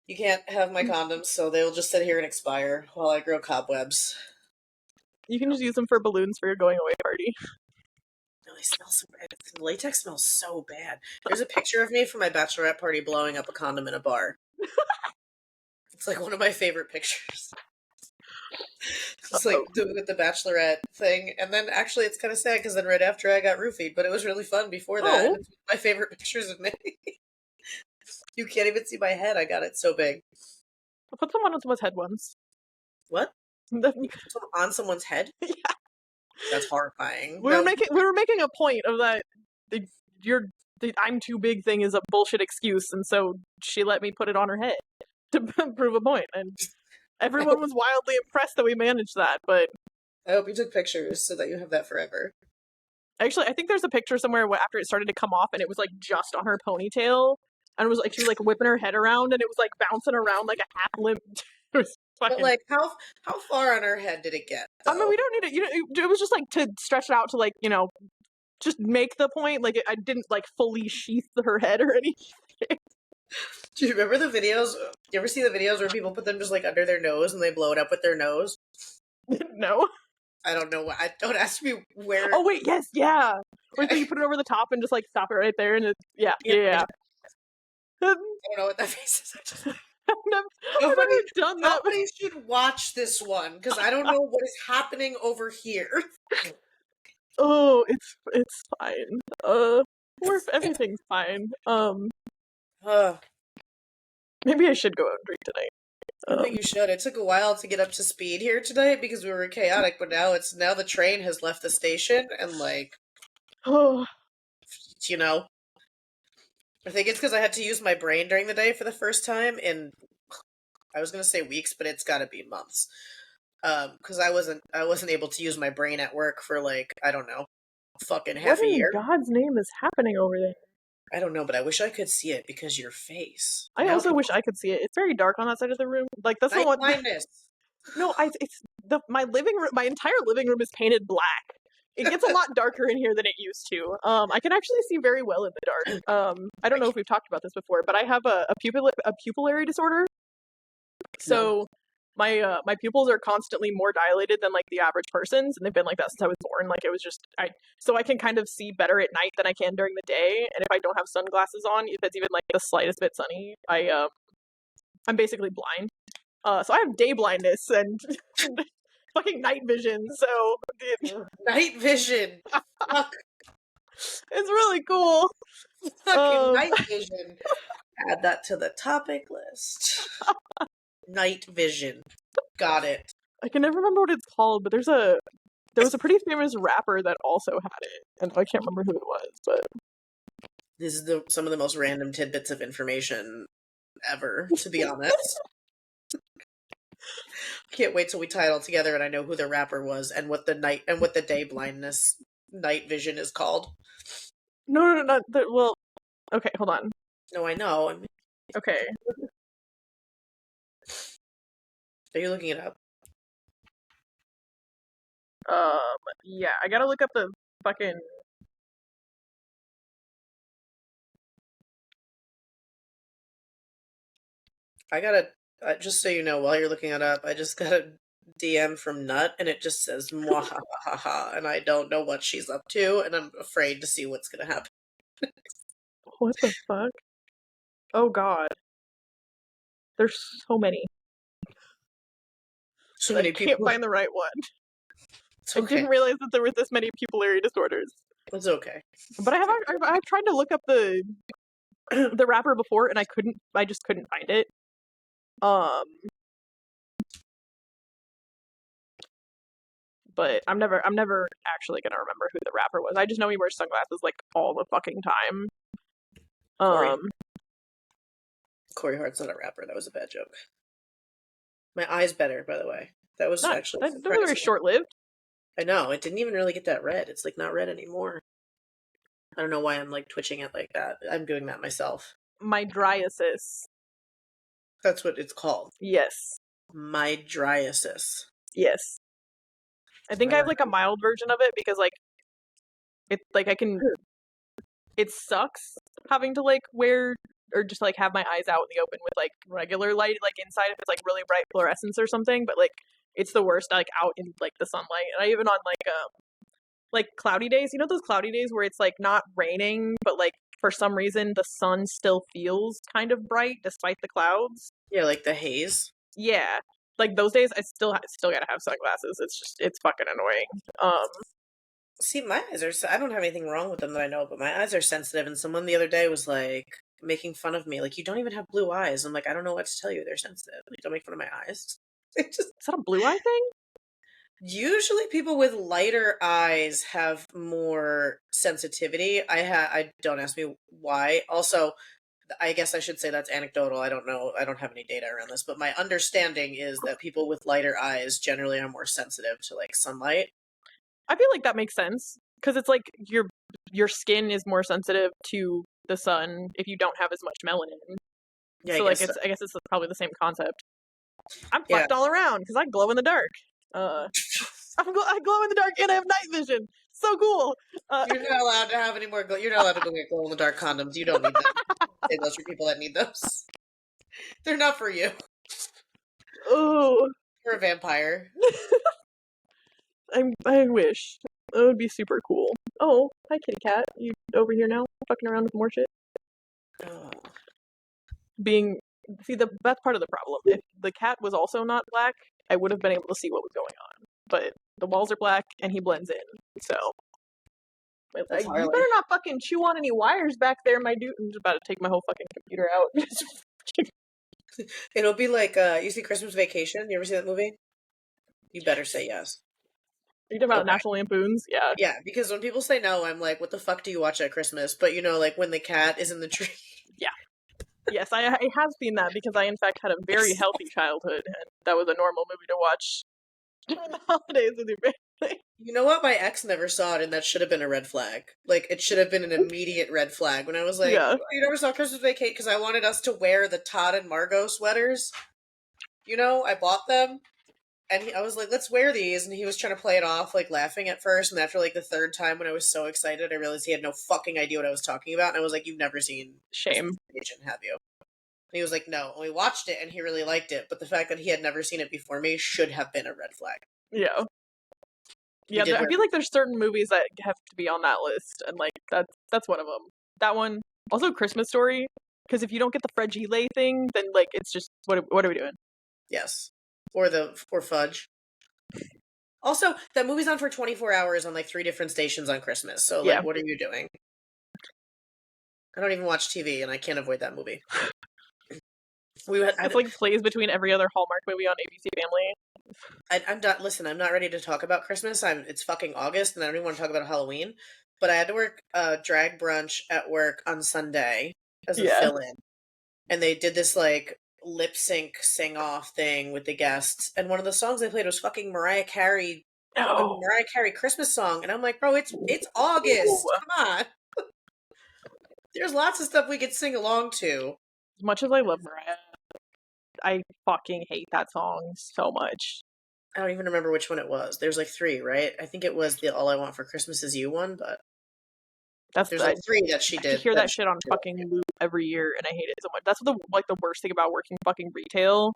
you can't have my condoms, so they'll just sit here and expire while I grow cobwebs. You can just use them for balloons for your going away party. No, they smell so bad. The latex smells so bad. There's a picture of me from my bachelorette party blowing up a condom in a bar. It's like one of my favorite pictures. It's like with the bachelorette thing, and then actually it's kind of sad because then right after I got roofied, but it was really fun before that. And it's one of my favorite pictures of me. You can't even see my head. I got it so big. I'll put someone on someone's head once. What? You put them on someone's head? Yeah. That's horrifying. We were making a point of that. The I'm too big thing is a bullshit excuse, and so she let me put it on her head to prove a point, and everyone was wildly impressed that we managed that. But I hope you took pictures so that you have that forever. Actually, I think there's a picture somewhere after it started to come off, and it was like just on her ponytail, and it was like she was like whipping her head around, and it was like bouncing around like a half limp. It was fucking. But like, how far on her head did it get? Though? I mean, we don't need it. It was just like to stretch it out to like just make the point. Like I didn't like fully sheath her head or anything. Do you remember the videos? You ever see the videos where people put them just like under their nose and they blow it up with their nose? No. I don't know. Don't ask me where. Oh wait, yes, yeah. Or so you put it over the top and just like stop it right there, and it's yeah. I don't know what that face is. I've never done that. Nobody should watch this one because I don't know what is happening over here. Oh, it's fine. Everything's fine. Maybe I should go out and drink tonight. I think you should. It took a while to get up to speed here tonight because we were chaotic, but now the train has left the station and like, I think it's because I had to use my brain during the day for the first time in, I was going to say weeks, but it's got to be months. Because I wasn't able to use my brain at work for like, I don't know, fucking half a year. What in God's name is happening over there? I don't know, but I wish I could see it because your face. I also wish I could see it. It's very dark on that side of the room. Like that's the one. Blindness. No, my living room. My entire living room is painted black. It gets a lot darker in here than it used to. I can actually see very well in the dark. I don't know if we've talked about this before, but I have a pupillary disorder. So my pupils are constantly more dilated than like the average person's, and they've been like that since I was born. Like it was just so I can kind of see better at night than I can during the day. And if I don't have sunglasses on, if it's even like the slightest bit sunny, I'm basically blind. So I have day blindness and fucking night vision. So night vision. Fuck. It's really cool. Fucking night vision. Add that to the topic list. Night vision. Got it. I can never remember what it's called, but there was a pretty famous rapper that also had it, and I can't remember who it was, but this is some of the most random tidbits of information ever, to be honest. Can't wait till we tie it all together and I know who the rapper was and what the day blindness night vision is called. No, well, okay, hold on. No, I know. Okay. Are you looking it up? Yeah, I gotta look up the fucking. I got a, just so you know, while you're looking it up, I just got a DM from Nut, and it just says "mwahaha," and I don't know what she's up to, and I'm afraid to see what's gonna happen. What the fuck? Oh god. There's so many. So I many can't people. find the right one. It's I okay. didn't realize that there was this many pupillary disorders. It's okay. But I've tried to look up the rapper before, and I just couldn't find it. But I'm never actually gonna remember who the rapper was. I just know he wears sunglasses like all the fucking time. Corey Hart's not a rapper. That was a bad joke. My eye's better, by the way. That was actually that was surprising. very short lived. I know. It didn't even really get that red. It's like not red anymore. I don't know why I'm like twitching it like that. I'm doing that myself. Mydriasis. That's what it's called. Yes. Mydriasis. Yes. I think I have like a mild version of it because like it like I can. It sucks having to like wear or just like have my eyes out in the open with like regular light like inside if it's like really bright fluorescence or something, but like it's the worst like out in like the sunlight. And I even on like cloudy days, you know those cloudy days where it's like not raining but like for some reason the sun still feels kind of bright despite the clouds. Yeah, like the haze. Yeah. Like those days I still gotta have sunglasses. It's fucking annoying. See, my eyes are. I don't have anything wrong with them that I know, but my eyes are sensitive. And someone the other day was like making fun of me, like, "You don't even have blue eyes." I'm like, I don't know what to tell you. They're sensitive. Like, don't make fun of my eyes. It's just Is that a blue eye thing? usually people with lighter eyes have more sensitivity. I don't ask me why. Also, I guess I should say that's anecdotal. I don't know. I don't have any data around this, but my understanding is that people with lighter eyes generally are more sensitive to like sunlight. I feel like that makes sense because it's like your skin is more sensitive to the sun if you don't have as much melanin. Yeah, So like I guess it's probably the same concept. I'm Yeah. fucked all around because I glow in the dark. I glow in the dark and I have night vision. So cool. You're not allowed to have any more. You're not allowed to go get glow in the dark condoms. You don't need them. Say those for people that need those. They're not for you. Oh, You're a vampire. I wish. That would be super cool. Oh, hi kitty cat. You over here now, fucking around with more shit. Oh. That's part of the problem. If the cat was also not black, I would have been able to see what was going on. But the walls are black and he blends in. So you better not fucking chew on any wires back there, my dude. I'm just about to take my whole fucking computer out. It'll be like you see Christmas Vacation. You ever see that movie? You better say yes. Are you talking about National Lampoons? Yeah. Yeah, because when people say no, I'm like, what the fuck do you watch at Christmas? But you know, like when the cat is in the tree. Yeah. Yes, I have seen that because I in fact had a very healthy childhood, and that was a normal movie to watch during the holidays with your family. You know what? My ex never saw it, and that should have been a red flag. Like, it should have been an immediate red flag. When I was like, Yeah. "Oh, you never saw Christmas Vacation?" Because I wanted us to wear the Todd and Margot sweaters. You know, I bought them, and I was like, let's wear these. And he was trying to play it off, like, laughing at first. And after, like, the third time when I was so excited, I realized he had no fucking idea what I was talking about. And I was like, you've never seen Shame. Christmas Vacation, have you? And he was like, no. And we watched it, and he really liked it. But the fact that he had never seen it before me should have been a red flag. Yeah. Yeah, I feel like there's certain movies that have to be on that list, and like that's one of them. That one, also Christmas Story, because if you don't get the fragile thing, then like it's just what are we doing? Yes, or fudge. Also, that movie's on for 24 hours on like 3 different stations on Christmas. So like, what are you doing? I don't even watch TV, and I can't avoid that movie. It's like plays between every other Hallmark movie on ABC Family. I'm not. Listen, I'm not ready to talk about Christmas. It's fucking August, and I don't even want to talk about Halloween. But I had to work drag brunch at work on Sunday as a fill-in, and they did this like lip sync sing off thing with the guests, and one of the songs they played was fucking Mariah Carey Christmas song, and I'm like, bro, it's August. Come on. There's lots of stuff we could sing along to. As much as I love Mariah, I fucking hate that song so much. I don't even remember which one it was. There's like 3, right? I think it was the All I Want for Christmas Is You one, but there's like 3 that she I could did. hear that shit on fucking loop every year, and I hate it so much. That's the worst thing about working fucking retail.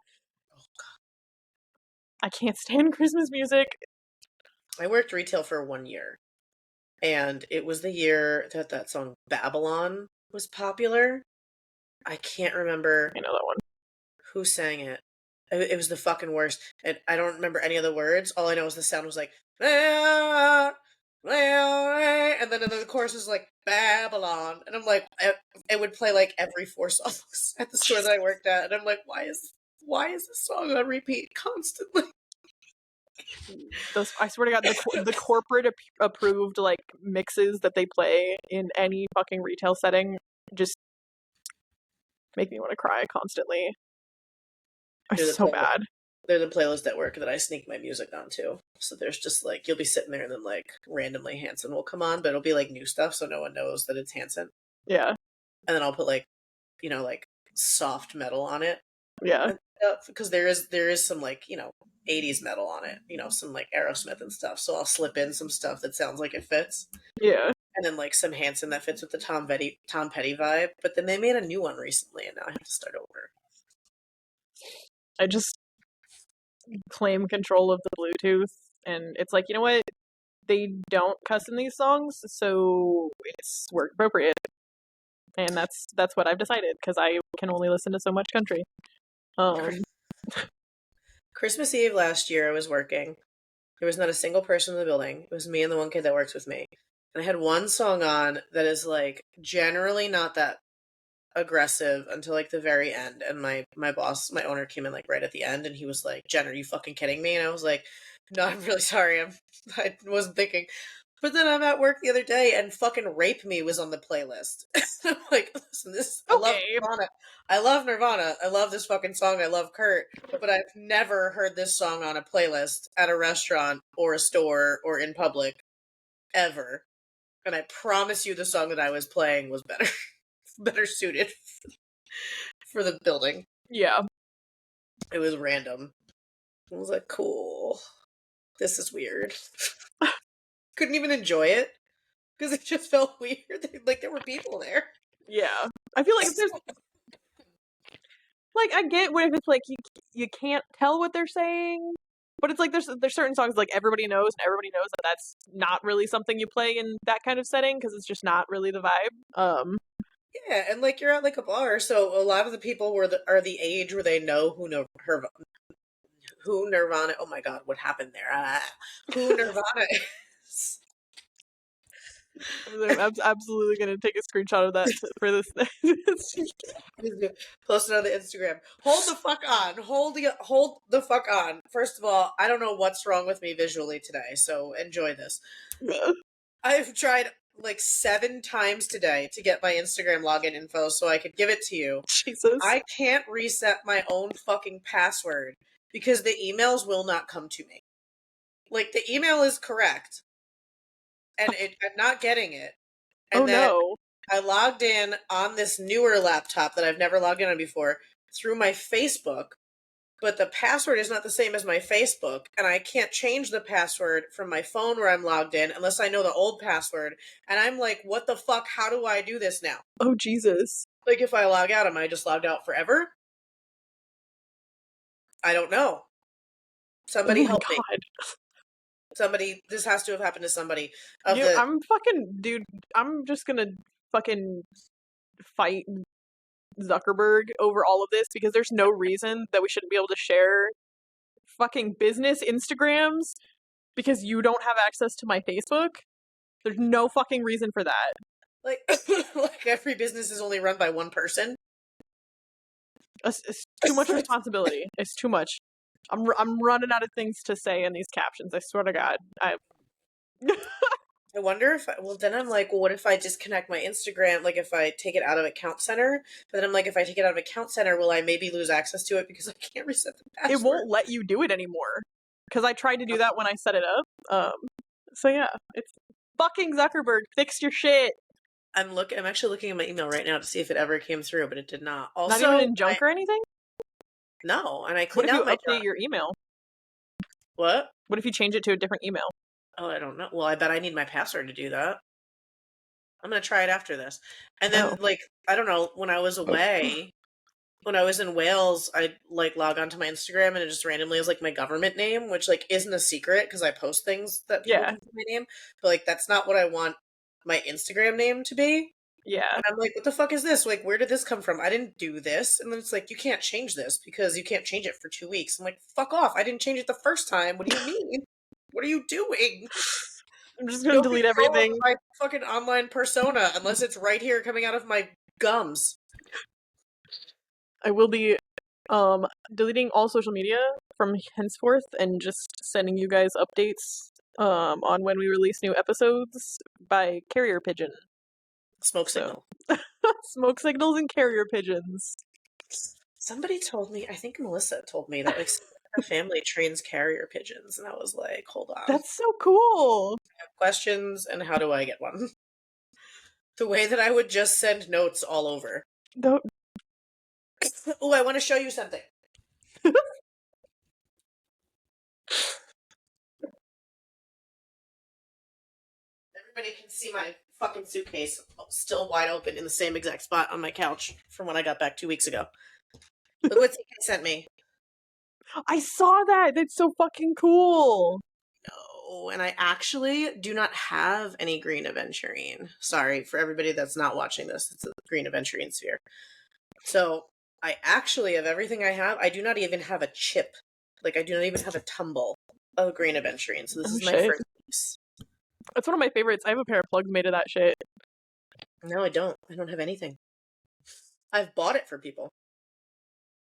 I can't stand Christmas music. I worked retail for 1 year, and it was the year that that song Babylon was popular. I can't remember I know that one. who sang it. It was the fucking worst. And I don't remember any of the words. All I know is the sound was like, and then the chorus was like, Babylon. And I'm like, it would play like every 4 songs at the store that I worked at. And I'm like, why is this song on repeat constantly? I swear to God, the corporate approved like mixes that they play in any fucking retail setting just make me want to cry constantly. It's so bad. They're the playlist at work that I sneak my music onto. So there's just like, you'll be sitting there and then like randomly Hanson will come on, but it'll be like new stuff so no one knows that it's Hanson. Yeah. And then I'll put like, like soft metal on it. Yeah. Because there is some like, 80s metal on it, some like Aerosmith and stuff. So I'll slip in some stuff that sounds like it fits. Yeah. And then like some Hanson that fits with the Tom Petty vibe. But then they made a new one recently and now I have to start over. I just claim control of the Bluetooth, and it's like, you know what? They don't cuss in these songs, so it's work appropriate. And that's what I've decided, because I can only listen to so much country. Christmas Eve last year I was working. There was not a single person in the building. It was me and the one kid that works with me. And I had one song on that is like generally not that aggressive until like the very end. And my boss, my owner, came in like right at the end and he was like, Jen, are you fucking kidding me? And I was like, no, I'm really sorry. I wasn't thinking. But then I'm at work the other day and fucking Rape Me was on the playlist. I'm like, listen, I love Nirvana. I love Nirvana. I love this fucking song. I love Kurt. But I've never heard this song on a playlist at a restaurant or a store or in public ever. And I promise you the song that I was playing was better suited for the building. Yeah. It was random. I was like, cool. This is weird. Couldn't even enjoy it because it just felt weird. Like there were people there. Yeah. I feel like if there's like, I get what if it's like you can't tell what they're saying, but it's like there's certain songs like everybody knows, and everybody knows that that's not really something you play in that kind of setting because it's just not really the vibe. Yeah, and like you're at like a bar, so a lot of the people are the age where they know who Nirvana. Oh my god, what happened there? Who Nirvana is. I'm absolutely gonna take a screenshot of that for this thing. Post it on the Instagram. Hold the fuck on. Hold the fuck on. First of all, I don't know what's wrong with me visually today, so enjoy this. Yeah. I've tried like 7 times today to get my Instagram login info so I could give it to you. Jesus. I can't reset my own fucking password because the emails will not come to me. Like the email is correct. And I'm not getting it. And no. I logged in on this newer laptop that I've never logged in on before through my Facebook, but the password is not the same as my Facebook, and I can't change the password from my phone where I'm logged in unless I know the old password. And I'm like, what the fuck? How do I do this now? Oh, Jesus. Like, if I log out, am I just logged out forever? I don't know. Somebody help me. Somebody, this has to have happened to somebody. Dude, I'm just gonna fucking fight Zuckerberg over all of this because there's no reason that we shouldn't be able to share fucking business Instagrams because you don't have access to my Facebook. There's no fucking reason for that. Like, like every business is only run by one person. It's too much responsibility. It's too much. I'm running out of things to say in these captions. I swear to God. I wonder if then I'm like, well, what if I disconnect my Instagram? Like, if I take it out of Account Center, but then I'm like, if I take it out of Account Center, will I maybe lose access to it because I can't reset the password? It won't let you do it anymore because I tried to do that when I set it up. So yeah, it's fucking Zuckerberg. Fix your shit. I'm actually looking at my email right now to see if it ever came through, but it did not. Also, not even in junk or anything. No, and I What cleaned if you out my update your email? What? What if you change it to a different email? Oh, I don't know. Well, I bet I need my password to do that. I'm gonna try it after this. And Oh. then, like, I don't know, when I was away, when I was in Wales, I'd, like, log onto my Instagram and it just randomly was, like, my government name, which, like, isn't a secret because I post things that people Yeah. can see my name. But, like, that's not what I want my Instagram name to be. Yeah. And I'm like, what the fuck is this? Like, where did this come from? I didn't do this. And then it's like, you can't change this because you can't change it for 2 weeks. I'm like, fuck off. I didn't change it the first time. What do you mean? What are you doing? I'm just gonna No delete control of everything. my fucking online persona unless it's right here coming out of my gums. I will be deleting all social media from henceforth and just sending you guys updates on when we release new episodes by carrier pigeon. Smoke So signal. smoke signals and carrier pigeons. Somebody told me, I think Melissa told me that, like, her family trains carrier pigeons. And I was like, hold on. That's so cool. I have questions, and how do I get one? The way that I would just send notes all over. Don't. Oh, I want to show you something. Everybody can see my fucking suitcase still wide open in the same exact spot on my couch from when I got back 2 weeks ago. Look what TK sent me. I saw that. That's so fucking cool. No, and I actually do not have any green aventurine. Sorry for everybody that's not watching this. It's a green aventurine sphere. So I actually, of everything I have, I do not even have a chip. Like, I do not even have a tumble of green aventurine. So this is my shit. first piece. That's one of my favorites. I have a pair of plugs made of that shit. No, I don't. I don't have anything. I've bought it for people.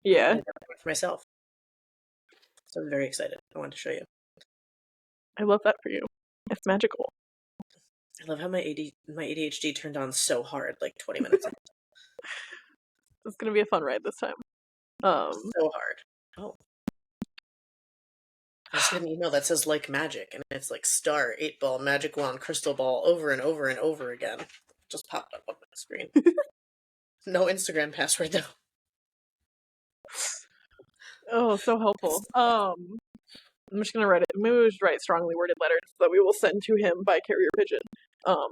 Yeah. I never bought it for myself. So I'm very excited. I wanted to show you. I love that for you. It's magical. I love how my ADHD turned on so hard, like 20 minutes ago. It's gonna be a fun ride this time. So hard. Oh. I just got an email that says like magic, and it's like star, 8-ball, magic wand, crystal ball, over and over and over again. Just popped up on my screen. No Instagram password though. Oh, so helpful. I'm just gonna write it. Maybe we'll just write strongly worded letters that we will send to him by carrier pigeon. I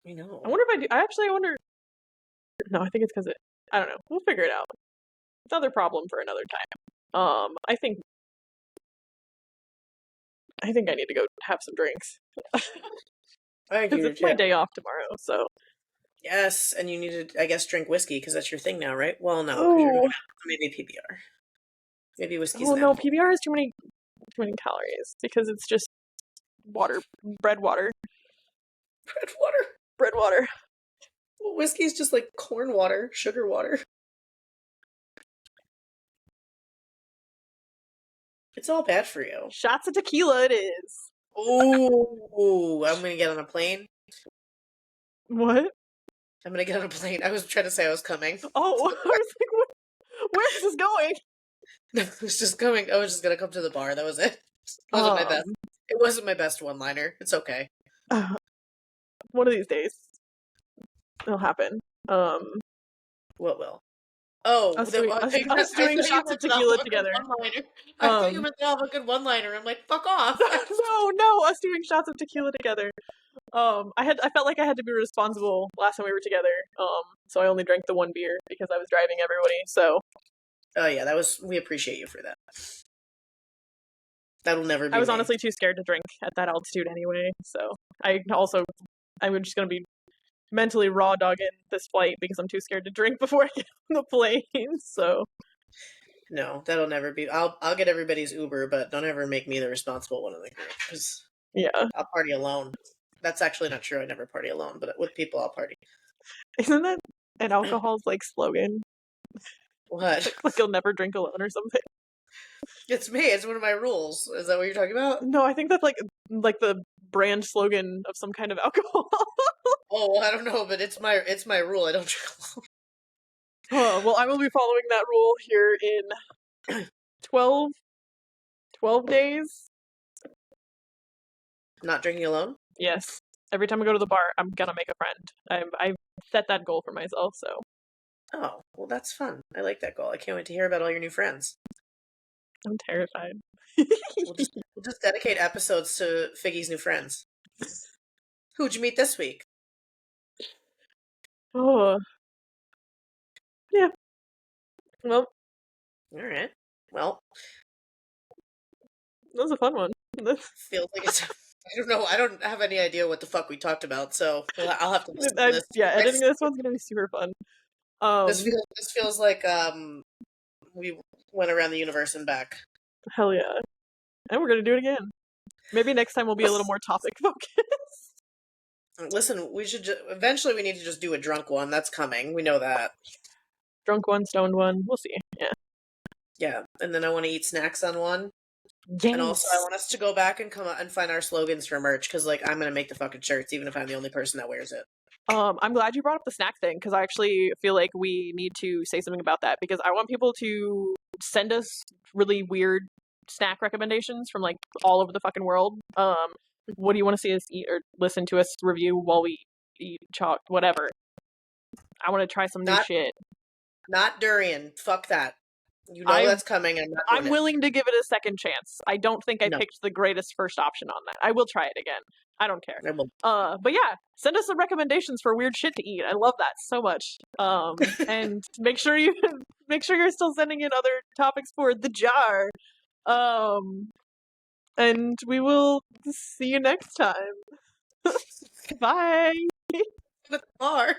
know. I wonder if I do. I wonder. No, I think it's because it. I don't know. We'll figure it out. It's another problem for another time. I think I need to go have some drinks. I Because do it's my too. day off tomorrow, so. Yes, and you need to, I guess, drink whiskey because that's your thing now, right? Well, no, because you're Oh, going maybe PBR. Maybe whiskey's an no, alcohol. PBR has too many calories because it's just water, bread water, Bread water. bread water. Well, whiskey's just like corn water, sugar water. It's all bad for you. Shots of tequila it is. Oh, I'm gonna get on a plane. What? I'm gonna get on a plane. I was trying to say I was coming. Oh, I was like, where's this going? No, I was just coming. I was just gonna come to the bar. That was it. It wasn't my best. It wasn't my best one-liner. It's okay. One of these days, it'll happen. What will? Oh, Us doing shots of tequila together. I thought you meant to have a good one-liner. I'm like, fuck off. No, us doing shots of tequila together. I felt like I had to be responsible last time we were together. So I only drank the one beer because I was driving everybody. So. Oh yeah, we appreciate you for that. That'll never be. I was honestly too scared to drink at that altitude anyway. So I'm just gonna be mentally raw dogging this flight because I'm too scared to drink before I get on the plane. So. No, that'll never be. I'll get everybody's Uber, but don't ever make me the responsible one in the group because I'll party alone. That's actually not true. I never party alone, but with people, I'll party. Isn't that an alcohol's like slogan? What? Like you'll never drink alone or something. It's me. It's one of my rules. Is that what you're talking about? No, I think that's like the brand slogan of some kind of alcohol. Oh, well, I don't know, but it's my rule. I don't drink alone. Oh, well, I will be following that rule here in 12 days. Not drinking alone? Yes. Every time I go to the bar, I'm gonna make a friend. I've set that goal for myself, so. Oh, well, that's fun. I like that goal. I can't wait to hear about all your new friends. I'm terrified. We'll just dedicate episodes to Figgy's new friends. Who'd you meet this week? Oh, yeah. Well, All right. Well, that was a fun one. feels like it's. I don't know. I don't have any idea what the fuck we talked about, so I'll have to listen to this. Yeah, editing this one's gonna be super fun. This feels like we went around the universe and back. Hell yeah. And we're gonna do it again. Maybe next time we'll be a little more topic focused. Listen, we should eventually we need to just do a drunk one. That's coming. We know that. Drunk one, stoned one. We'll see. Yeah. Yeah, and then I want to eat snacks on one. Yes. And also, I want us to go back and come out and find our slogans for merch because, like, I'm gonna make the fucking shirts, even if I'm the only person that wears it. I'm glad you brought up the snack thing because I actually feel like we need to say something about that because I want people to send us really weird snack recommendations from like all over the fucking world. What do you want to see us eat or listen to us review while we eat chalk, whatever. I want to try some new shit. Not durian. Fuck that. You know that's coming. I'm willing to give it a second chance. I don't think I picked the greatest first option on that. I will try it again. I don't care. But yeah, send us some recommendations for weird shit to eat. I love that so much. And make sure you're still sending in other topics for the jar. And we will see you next time. Bye. The bar.